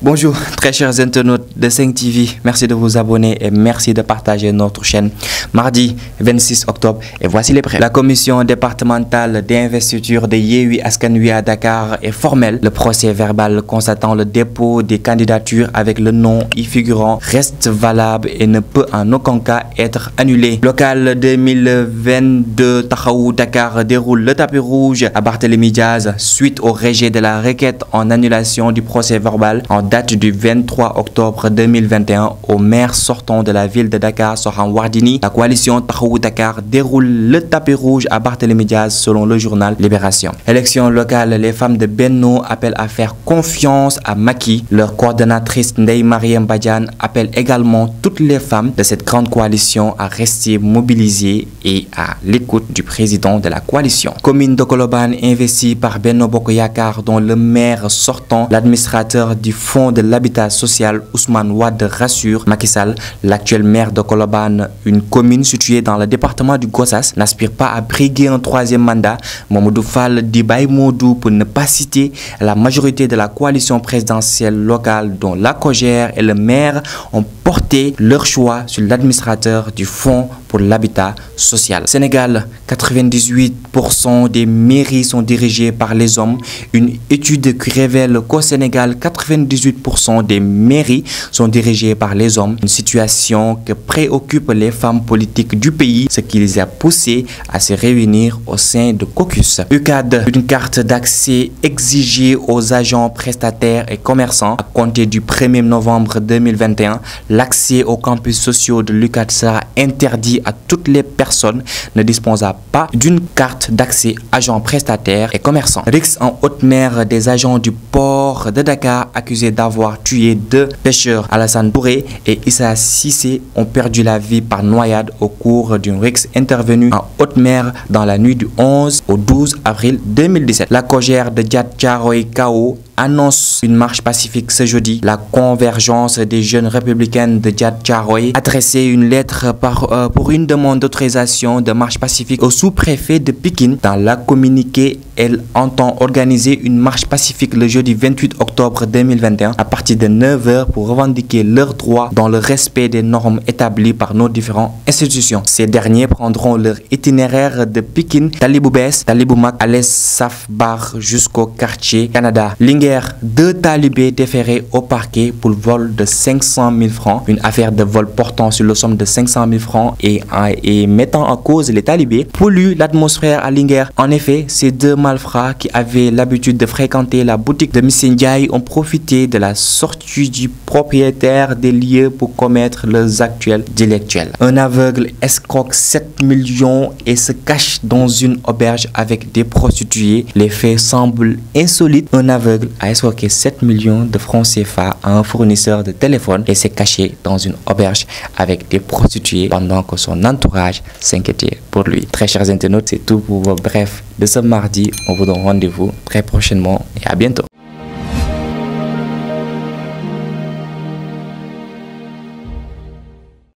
Bonjour très chers internautes de 5 TV, merci de vous abonner et merci de partager notre chaîne. Mardi 26 octobre et voici les prêts. La commission départementale d'investiture de Yewwi Askan Wi à Dakar est formelle. Le procès verbal constatant le dépôt des candidatures avec le nom y figurant reste valable et ne peut en aucun cas être annulé. Local 2022, Taxawu Dakar déroule le tapis rouge à Barthélémy Diaz suite au rejet de la requête en annulation du procès verbal en date du 23 octobre 2021 au maire sortant de la ville de Dakar, Soham Wardini. La coalition Taxawu Dakar déroule le tapis rouge à Barthélémy Diaz selon le journal Libération. Élection locale, les femmes de Benno appellent à faire confiance à Macky. Leur coordonnatrice Ndeye Marième Badiane appelle également toutes les femmes de cette grande coalition à rester mobilisées et à l'écoute du président de la coalition. Commune de Colobane investie par Benno Bokk Yakaar dont le maire sortant, l'administrateur du fonds de l'habitat social Ousmane Wade rassure Macky Sall, l'actuel maire de Colobane, une commune située dans le département du Gossas, n'aspire pas à briguer un troisième mandat. Mamadou Fall dit Baye Modou pour ne pas citer la majorité de la coalition présidentielle locale dont la Cogère et le maire ont porté leur choix sur l'administrateur du fonds pour l'habitat social. Sénégal, 98% des mairies sont dirigées par les hommes. Une étude qui révèle qu'au Sénégal, 98% des mairies sont dirigées par les hommes. Une situation que préoccupe les femmes politiques du pays, ce qui les a poussées à se réunir au sein de caucus. UCAD, une carte d'accès exigée aux agents prestataires et commerçants. À compter du 1er novembre 2021, l'accès aux campus sociaux de l'UCAD sera interdit à toutes les personnes ne disposant pas d'une carte d'accès agents prestataires et commerçants. Rixe en haute mer, des agents du port de Dakar accusés d'avoir tué 2 pêcheurs, Alassane Touré et Issa Cissé, ont perdu la vie par noyade au cours d'une rixe intervenue en haute mer dans la nuit du 11 au 12 avril 2017. La Cogère de Diat Thiaroye Kao annonce une marche pacifique ce jeudi. La convergence des jeunes républicaines de Diat Thiaroye a adressé une lettre pour une demande d'autorisation de marche pacifique au sous-préfet de Pikine. Dans la communiqué, elle entend organiser une marche pacifique le jeudi 28 octobre 2021 à partir de 9 h pour revendiquer leurs droits dans le respect des normes établies par nos différentes institutions. Ces derniers prendront leur itinéraire de Pikine, Talibou Bess, Talibou Mak, Alès Saf Bar jusqu'au quartier Canada. 2 talibés déférés au parquet pour le vol de 500 000 francs. Une affaire de vol portant sur la somme de 500 000 francs et mettant en cause les talibés pollue l'atmosphère à Linguère. En effet, ces 2 malfrats qui avaient l'habitude de fréquenter la boutique de M. Ndiaye ont profité de la sortie du propriétaire des lieux pour commettre leurs actuels délictuels. Un aveugle escroque 7 millions et se cache dans une auberge avec des prostituées. Les faits semblent insolites. Un aveugle a escroqué 7 millions de francs CFA à un fournisseur de téléphone et s'est caché dans une auberge avec des prostituées pendant que son entourage s'inquiétait pour lui. Très chers internautes, c'est tout pour vos brefs de ce mardi. On vous donne rendez-vous très prochainement et à bientôt.